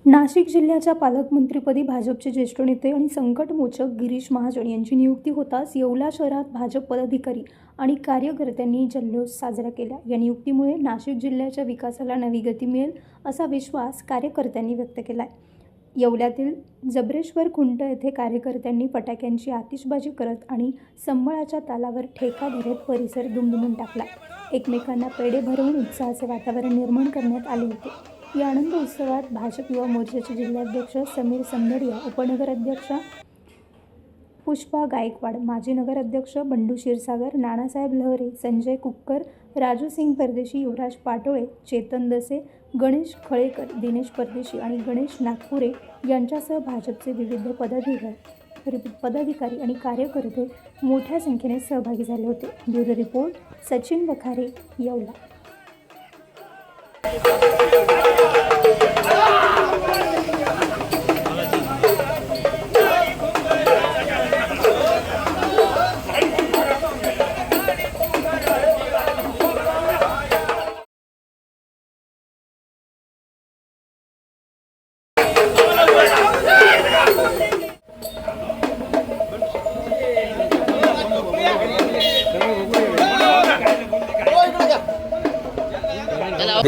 नाशिक जिल्ह्याच्या पालकमंत्रीपदी भाजपचे ज्येष्ठ नेते आणि संकटमोचक गिरीश महाजन यांची नियुक्ती होताच येवला शहरात भाजप पदाधिकारी आणि कार्यकर्त्यांनी जल्लोष साजरा केला। या नियुक्तीमुळे नाशिक जिल्ह्याच्या विकासाला नवी गती मिळेल असा विश्वास कार्यकर्त्यांनी व्यक्त केला। येवल्यातील जबरेश्वर खुंट येथे कार्यकर्त्यांनी फटाक्यांची आतिषबाजी करत आणि संबळाच्या तालावर ठेका धरत परिसर दुमदुमून टाकला। एकमेकांना पेढे भरवून उत्साहाचे वातावरण निर्माण करण्यात आले होते। या आनंद उत्सवात भाजप युवा मोर्चाचे जिल्हाध्यक्ष समीर संदडिया, उपनगराध्यक्षा पुष्पा गायकवाड, माजी नगराध्यक्ष बंडू क्षीरसागर, नानासाहेब लहरे, संजय कुक्कर, राजू सिंग परदेशी, युवराज पाटोळे, चेतन दसे, गणेश खळेकर, दिनेश परदेशी आणि गणेश नागपुरे यांच्यासह भाजपचे विविध पदाधिकारी आणि कार्यकर्ते मोठ्या संख्येने सहभागी झाले होते। Bureau report, Sachin Vakhare, Yeola.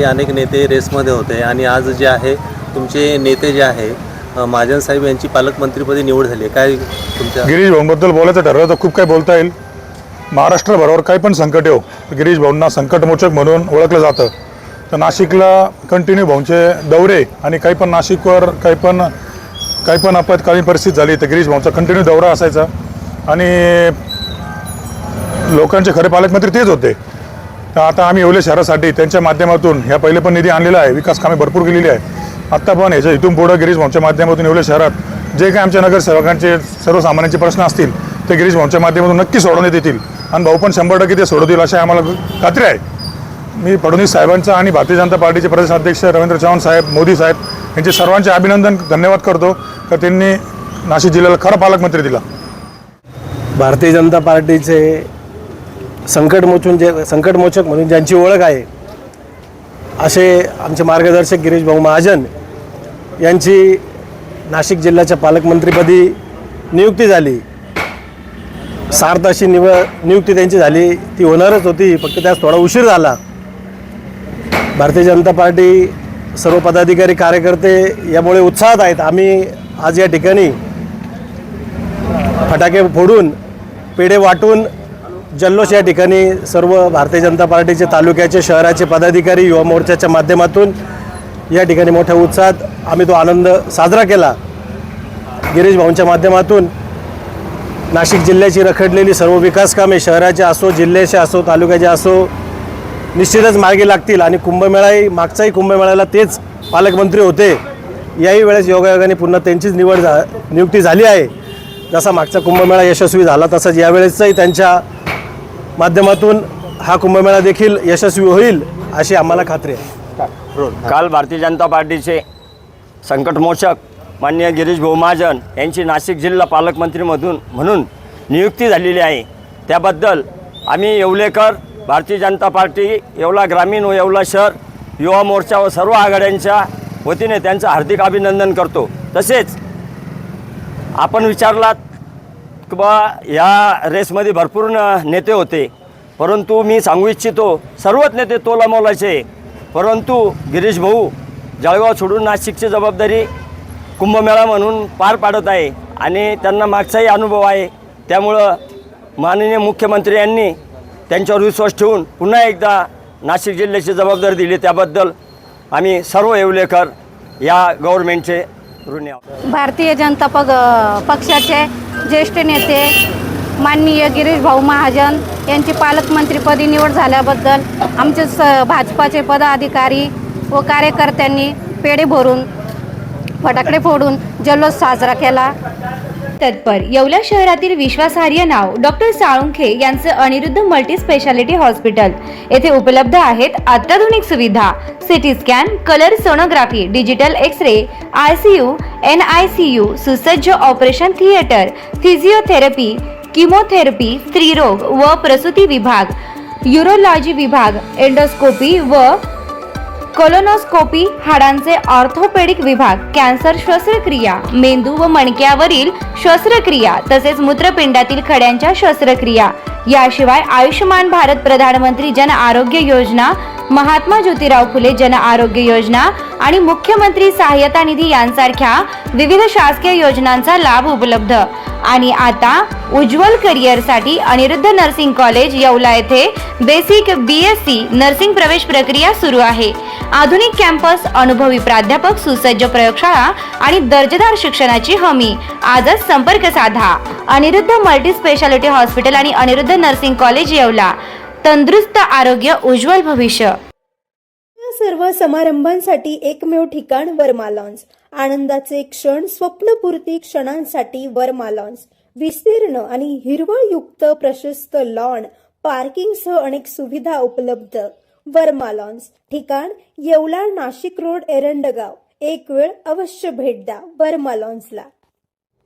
अनेक नेते रेसमध्ये होते आणि आज जे आहे तुमचे नेते जे आहे महाजन साहेब यांची पालकमंत्रीपदी निवड झाली। काय तुमच्या गिरीश भाऊंबद्दल बोलायचं ठरवलं तर खूप काही बोलता येईल। महाराष्ट्रभरावर काही पण संकट येऊ गिरीश भाऊंना संकटमोचक म्हणून ओळखलं जातं। तर नाशिकला कंटिन्यू भाऊंचे दौरे आणि काही पण नाशिकवर काही पण आपत्कालीन परिस्थिती झाली तर गिरीश भाऊंचा कंटिन्यू दौरा असायचा आणि लोकांचे खरे पालकमंत्री तेच होते। तर आता आम्ही येवले शहरासाठी त्यांच्या माध्यमातून ह्या पहिले पण निधी आणलेला आहे, विकास कामे भरपूर केलेली आहे। आत्ता पण ह्याच्या इथून पुढं गिरीश भाऊंच्या माध्यमातून येवले शहरात जे काही आमच्या नगरसेवकांचे सर्वसामान्यांचे प्रश्न असतील ते गिरीश भाऊंच्या माध्यमातून नक्की सोडवण्यात येतील आणि भाऊ पण 100% ते सोडवतील अशी आम्हाला खात्री आहे। मी फडणवीस साहेबांचा आणि भारतीय जनता पार्टीचे प्रदेशाध्यक्ष रवींद्र चव्हाण साहेब, मोदी साहेब यांचे सर्वांचे अभिनंदन, धन्यवाद करतो की त्यांनी नाशिक जिल्ह्याला खरा पालकमंत्री दिला। भारतीय जनता पार्टीचे संकटमोचक म्हणून ज्यांची ओळख आहे असे आमचे मार्गदर्शक गिरीश भाऊ महाजन यांची नाशिक जिल्ह्याच्या पालकमंत्रीपदी नियुक्ती झाली। सार्थ अशी नियुक्ती त्यांची झाली, ती होणारच होती, फक्त त्यास थोडा उशीर झाला। भारतीय जनता पार्टी सर्व पदाधिकारी कार्यकर्ते यामुळे उत्साहात आहेत। आम्ही आज या ठिकाणी फटाके फोडून पेढे वाटून जल्लोष या ठिकाणी सर्व भारतीय जनता पार्टीचे तालुक्याचे शहराचे पदाधिकारी युवा मोर्चाच्या माध्यमातून या ठिकाणी मोठ्या उत्साहात आम्ही तो आनंद साजरा केला। गिरीश भाऊंच्या माध्यमातून नाशिक जिल्ह्याची रखडलेली सर्व विकास कामे शहराचे असो, जिल्ह्याचे असो, तालुक्याचे असो निश्चितच मार्गी लागतील आणि कुंभमेळाही मागचाही कुंभमेळ्याला तेच पालकमंत्री होते। याही वेळेस योगायोगाने पुन्हा त्यांचीच नियुक्ती झाली आहे। जसा मागचा कुंभमेळा यशस्वी झाला तसाच यावेळेसही त्यांच्या माध्यमातून हा कुंभमेळा देखील यशस्वी होईल अशी आम्हाला खात्री आहे। काल भारतीय जनता पार्टीचे संकटमोचक माननीय गिरीश भाऊ महाजन यांची नाशिक जिल्हा पालकमंत्री म्हणून नियुक्ती झालेली आहे। त्याबद्दल आम्ही येवलेकर, भारतीय जनता पार्टी, येवला ग्रामीण व येवला शहर युवा मोर्चा व सर्व आघाड्यांच्या वतीने त्यांचं हार्दिक अभिनंदन करतो। तसेच आपण विचारलात की बा या रेसमध्ये भरपूर नेते होते, परंतु मी सांगू इच्छितो सर्वच नेते तोलामोलाचे, परंतु गिरीश भाऊ जळगाव सोडून नाशिकची जबाबदारी कुंभमेळा म्हणून पार पाडत आहे आणि त्यांना मागचाही अनुभव आहे। त्यामुळं माननीय मुख्यमंत्री यांनी त्यांच्यावर विश्वास ठेवून पुन्हा एकदा नाशिक जिल्ह्याची जबाबदारी दिली, त्याबद्दल आम्ही सर्व येवलेकर या गव्हर्नमेंटचे ऋणी आहोत। भारतीय जनता पक्षाचे ज्येष्ठ नेते माननीय गिरीश भाऊ महाजन यांची पालकमंत्रीपदी निवड झाल्याबद्दल आमचे भाजपाचे पदाधिकारी व कार्यकर्त्यांनी पेढे भरून फटाकडे फोडून जल्लोष साजरा केला। तत्पर येवला शहरातील विश्वासार्ह नाव डॉक्टर साळुंखे यांचे अनिरुद्ध मल्टी स्पेशालिटी हॉस्पिटल। येथे उपलब्ध आहेत अत्याधुनिक सुविधा, CT scan, colour sonography, digital X-ray, ICU, NICU, सुसज्ज ऑपरेशन थिएटर, फिजिओथेरपी, कीमोथेरपी, स्त्रीरोग व प्रसूती विभाग, यूरोलॉजी विभाग, एंडोस्कोपी व कोलोनोस्कोपी, हाडांचे ऑर्थोपेडिक विभाग, कॅन्सर शस्त्रक्रिया, मेंदू व मणक्यावरील शस्त्रक्रिया तसेच मूत्रपिंडातील खड्यांच्या शस्त्रक्रिया, याशिवाय आयुष्यमान भारत प्रधानमंत्री जन आरोग्य योजना, महात्मा ज्योतिराव फुले जन आरोग्य योजना आणि मुख्यमंत्री सहाय्यता निधी यांसारख्या विविध शासकीय योजनांचा लाभ उपलब्ध. आणि आता उज्ज्वल करिअरसाठी अनिरुद्ध नर्सिंग कॉलेज येवला येथे बेसिक BSc नर्सिंग प्रवेश प्रक्रिया सुरू आहे. आधुनिक कॅम्पस, अनुभवी प्राध्यापक, सुसज्ज प्रयोगशाळा आणि दर्जेदार शिक्षणाची हमी. आजच संपर्क साधा. अनिरुद्ध मल्टी स्पेशालिटी हॉस्पिटल आणि अनिरुद्ध नर्सिंग कॉलेज येवला. तंदुरुस्त आरोग्य, उज्ज्वल भविष्य. या सर्व समारंभांसाठी एकमेव ठिकाण वर्मा लॉन्स. आनंदाचे क्षण, स्वप्नपूर्ती क्षणांसाठी वर्मा लॉन्स. विस्तीर्ण आणि हिरवळयुक्त प्रशस्त लॉन, पार्किंगसह अनेक सुविधा उपलब्ध. वर्मा लॉन्स. ठिकाण येवला, नाशिक रोड, एरंडगाव. एक वेळ अवश्य भेट द्या वर्मा लॉन्सला.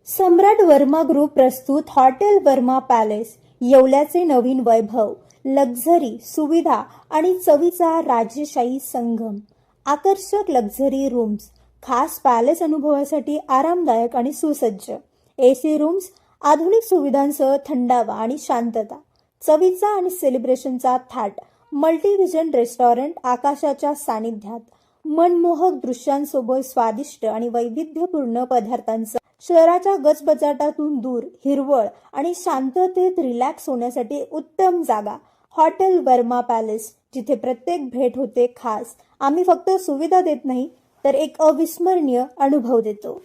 सम्राट वर्मा ग्रुप प्रस्तुत हॉटेल वर्मा पॅलेस. येवल्याचे नवीन वैभव, लक्झरी, सुविधा आणि चवीचा राजेशाही संगम. आकर्षक लक्झरी रूम्स, खास पॅलेस अनुभवासाठी आरामदायक आणि सुसज्ज. AC रूम्स, आधुनिक सुविधांसह थंडावा आणि शांतता. चवीचा आणि सेलिब्रेशनचा थाट. मल्टीव्हिजन रेस्टॉरंट, आकाशाच्या सानिध्यात. मनमोहक दृश्यांसोबत स्वादिष्ट आणि वैविध्यपूर्ण पदार्थांचा. शहराच्या गजबजाटातून दूर, हिरवळ आणि शांततेत रिलॅक्स होण्यासाठी उत्तम जागा. हॉटेल वर्मा पॅलेस, जिथे प्रत्येक भेट होते खास. आम्ही फक्त सुविधा देत नाही तर एक अविस्मरणीय अनुभव देतो.